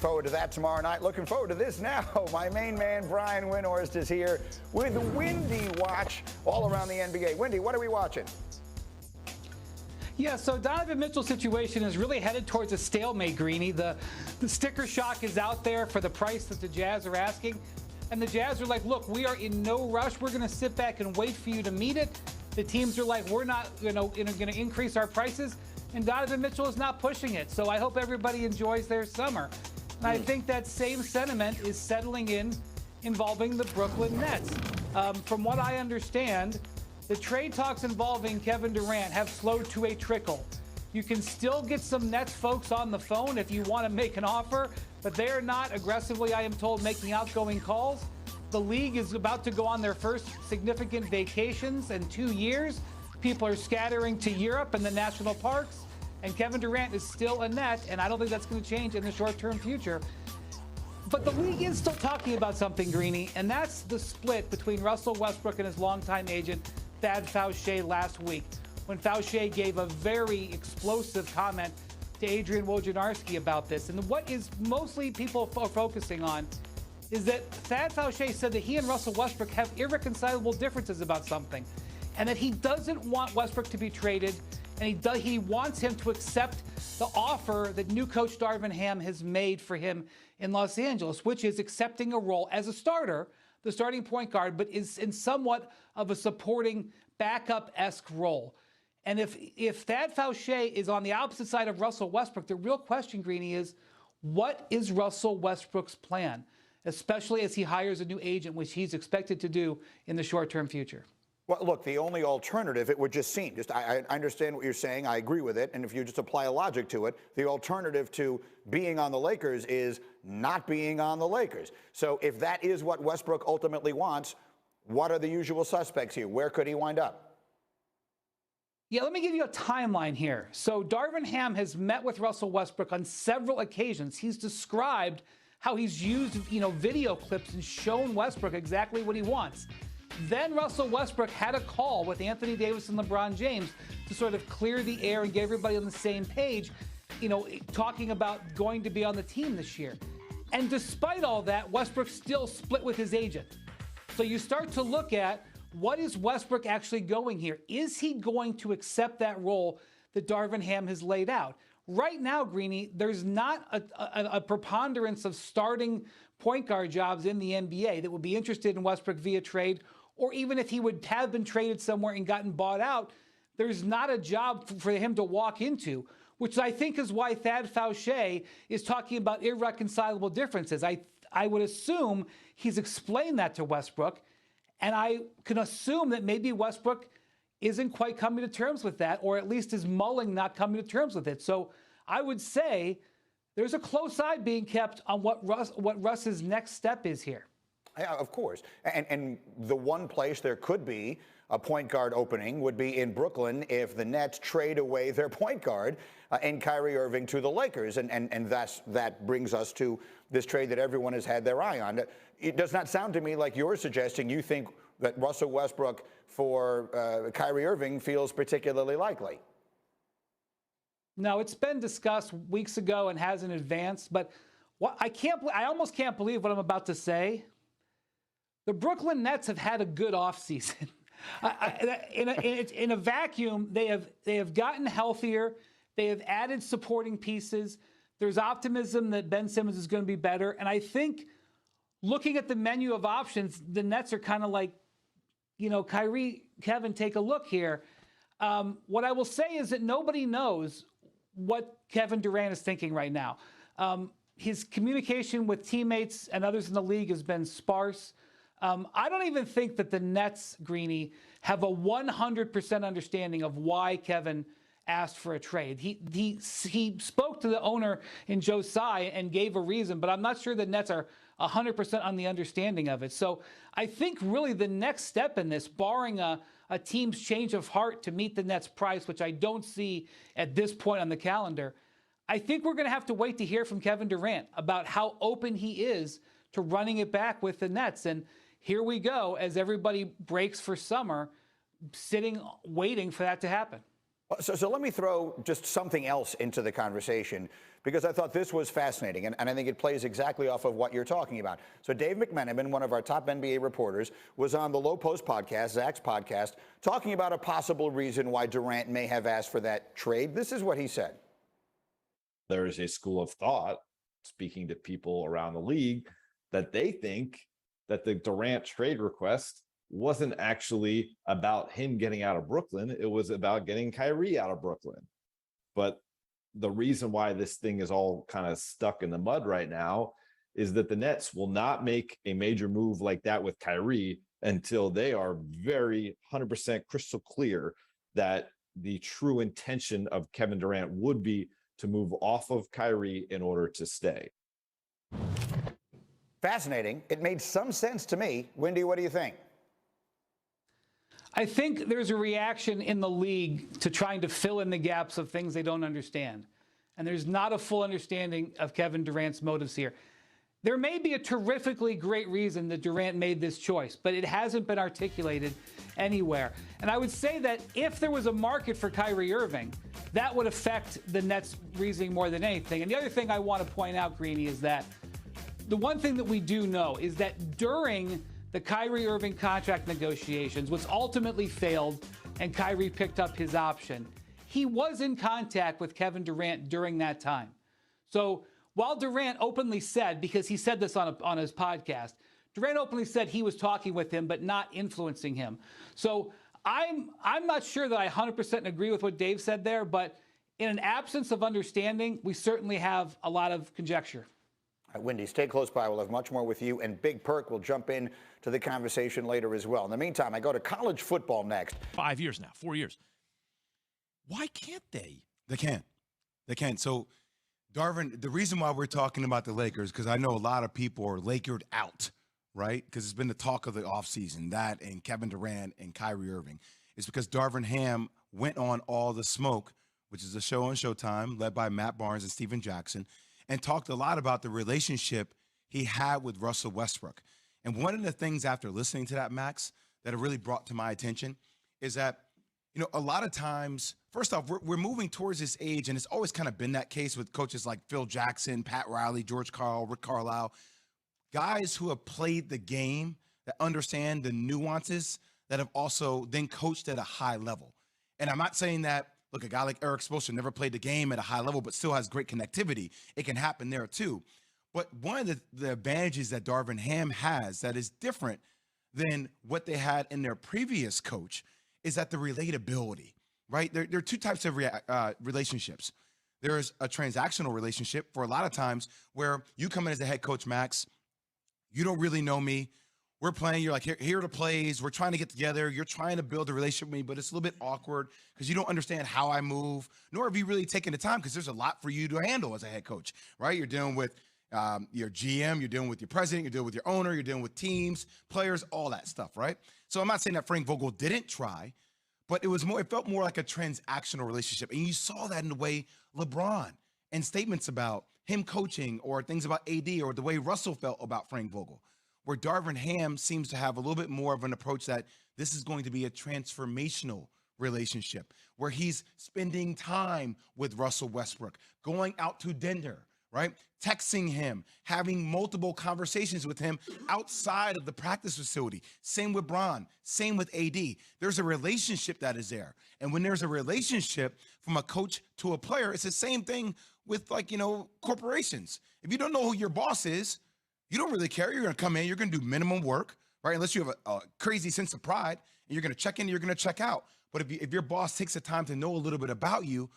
Forward to that tomorrow night. Looking forward to this now. My main man, Brian Windhorst, is here with the Windy Watch all around the NBA. Windy, what are we watching? Yeah, so Donovan Mitchell's situation is really headed towards a stalemate, Greeny. The sticker shock is out there for the price that the Jazz are asking. And the Jazz are like, look, we are in no rush. We're going to sit back and wait for you to meet it. The teams are like, we're not going to increase our prices. And Donovan Mitchell is not pushing it. So I hope everybody enjoys their summer. And I think that same sentiment is settling in involving the Brooklyn Nets. From what I understand, the trade talks involving Kevin Durant have slowed to a trickle. You can still get some Nets folks on the phone if you want to make an offer, but they are not aggressively, I am told, making outgoing calls. The league is about to go on their first significant vacations in 2 years. People are scattering to Europe and the national parks. And Kevin Durant is still a Net, and I don't think that's going to change in the short-term future. But the league is still talking about something, Greeny, and that's the split between Russell Westbrook and his longtime agent, Thad Fauché, last week, when Fauché gave a very explosive comment to Adrian Wojnarowski about this. And what is mostly people are focusing on is that Thad Fauché said that he and Russell Westbrook have irreconcilable differences about something, and that he doesn't want Westbrook to be traded, and he wants him to accept the offer that new coach Darvin Ham has made for him in Los Angeles, which is accepting a role as a starter, the starting point guard, but is in somewhat of a supporting backup-esque role. And if Thad Fauché is on the opposite side of Russell Westbrook, the real question, Greeny, is what is Russell Westbrook's plan, especially as he hires a new agent, which he's expected to do in the short-term future? Well, look, the only alternative, it would just seem, I understand what you're saying, I agree with it, and if you just apply a logic to it, the alternative to being on the Lakers is not being on the Lakers. So if that is what Westbrook ultimately wants, what are the usual suspects here? Where could he wind up? Yeah, let me give you a timeline here. So Darvin Ham has met with Russell Westbrook on several occasions. He's described how he's used, video clips and shown Westbrook exactly what he wants. Then Russell Westbrook had a call with Anthony Davis and LeBron James to sort of clear the air and get everybody on the same page, talking about going to be on the team this year. And despite all that, Westbrook still split with his agent. So you start to look at, what is Westbrook actually going here? Is he going to accept that role that Darvin Ham has laid out? Right now, Greeny, there's not a preponderance of starting point guard jobs in the NBA that would be interested in Westbrook via trade, or even if he would have been traded somewhere and gotten bought out, there's not a job for him to walk into, which I think is why Thad Fauché is talking about irreconcilable differences. I would assume he's explained that to Westbrook, and I can assume that maybe Westbrook isn't quite coming to terms with that, or at least is mulling not coming to terms with it. So I would say there's a close eye being kept on what Russ's next step is here. Yeah, of course. And the one place there could be a point guard opening would be in Brooklyn if the Nets trade away their point guard in Kyrie Irving to the Lakers. And that brings us to this trade that everyone has had their eye on. It does not sound to me like you're suggesting you think that Russell Westbrook for Kyrie Irving feels particularly likely. No, it's been discussed weeks ago and hasn't advanced. But I almost can't believe what I'm about to say. The Brooklyn Nets have had a good offseason. In a vacuum, they have gotten healthier. They have added supporting pieces. There's optimism that Ben Simmons is going to be better. And I think looking at the menu of options, the Nets are kind of like, Kyrie, Kevin, take a look here. What I will say is that nobody knows what Kevin Durant is thinking right now. His communication with teammates and others in the league has been sparse. I don't even think that the Nets, Greeny, have a 100% understanding of why Kevin asked for a trade. He spoke to the owner in Joe Tsai and gave a reason, but I'm not sure the Nets are 100% on the understanding of it. So I think really the next step in this, barring a team's change of heart to meet the Nets' price, which I don't see at this point on the calendar, I think we're going to have to wait to hear from Kevin Durant about how open he is to running it back with the Nets. And here we go as everybody breaks for summer, waiting for that to happen. So let me throw just something else into the conversation, because I thought this was fascinating, and I think it plays exactly off of what you're talking about. So Dave McMenamin, one of our top NBA reporters, was on the Low Post podcast, Zach's podcast, talking about a possible reason why Durant may have asked for that trade. This is what he said. There is a school of thought, speaking to people around the league, that they think that the Durant trade request wasn't actually about him getting out of Brooklyn. It was about getting Kyrie out of Brooklyn. But the reason why this thing is all kind of stuck in the mud right now is that the Nets will not make a major move like that with Kyrie until they are very 100% crystal clear that the true intention of Kevin Durant would be to move off of Kyrie in order to stay. Fascinating. It made some sense to me. Wendy, what do you think? I think there's a reaction in the league to trying to fill in the gaps of things they don't understand. And there's not a full understanding of Kevin Durant's motives here. There may be a terrifically great reason that Durant made this choice, but it hasn't been articulated anywhere. And I would say that if there was a market for Kyrie Irving, that would affect the Nets' reasoning more than anything. And the other thing I want to point out, Greeny, is that the one thing that we do know is that during the Kyrie Irving contract negotiations, which ultimately failed and Kyrie picked up his option, he was in contact with Kevin Durant during that time. So while Durant openly said, because he said this on his podcast, Durant openly said he was talking with him but not influencing him. So I'm not sure that I 100% agree with what Dave said there, but in an absence of understanding, we certainly have a lot of conjecture. Wendy, stay close by. We'll have much more with you, and Big Perk will jump in to the conversation later as well. In the meantime, I go to college football next. 5 years now, 4 years. Why can't they? They can't. They can't. So, Darvin, the reason why we're talking about the Lakers, because I know a lot of people are Lakered out, right? Because it's been the talk of the offseason, that and Kevin Durant and Kyrie Irving. It's because Darvin Ham went on All the Smoke, which is a show on Showtime led by Matt Barnes and Steven Jackson, and talked a lot about the relationship he had with Russell Westbrook. And one of the things after listening to that, Max, that it really brought to my attention is that, you know, a lot of times, first off, we're moving towards this age, and it's always kind of been that case with coaches like Phil Jackson, Pat Riley, George Karl, Rick Carlisle, guys who have played the game, that understand the nuances, that have also then coached at a high level. And I'm not saying that, look, a guy like Eric Spoelstra never played the game at a high level, but still has great connectivity. It can happen there too. But one of the advantages that Darvin Ham has that is different than what they had in their previous coach is that the relatability, right? There are two types of relationships. There's a transactional relationship for a lot of times where you come in as a head coach, Max, you don't really know me. We're playing, you're like, here are the plays. We're trying to get together. You're trying to build a relationship with me, but it's a little bit awkward because you don't understand how I move, nor have you really taken the time because there's a lot for you to handle as a head coach, right? You're dealing with your GM, you're dealing with your president, you're dealing with your owner, you're dealing with teams, players, all that stuff, right? So I'm not saying that Frank Vogel didn't try, but it felt more like a transactional relationship. And you saw that in the way LeBron and statements about him coaching or things about AD or the way Russell felt about Frank Vogel, where Darvin Ham seems to have a little bit more of an approach that this is going to be a transformational relationship where he's spending time with Russell Westbrook, going out to dinner, right? Texting him, having multiple conversations with him outside of the practice facility. Same with Bron, same with AD. There's a relationship that is there. And when there's a relationship from a coach to a player, it's the same thing with, like, you know, corporations. If you don't know who your boss is, you don't really care. You're going to come in, you're going to do minimum work, right? Unless you have a crazy sense of pride, and you're going to check in, you're going to check out. But if your boss takes the time to know a little bit about you,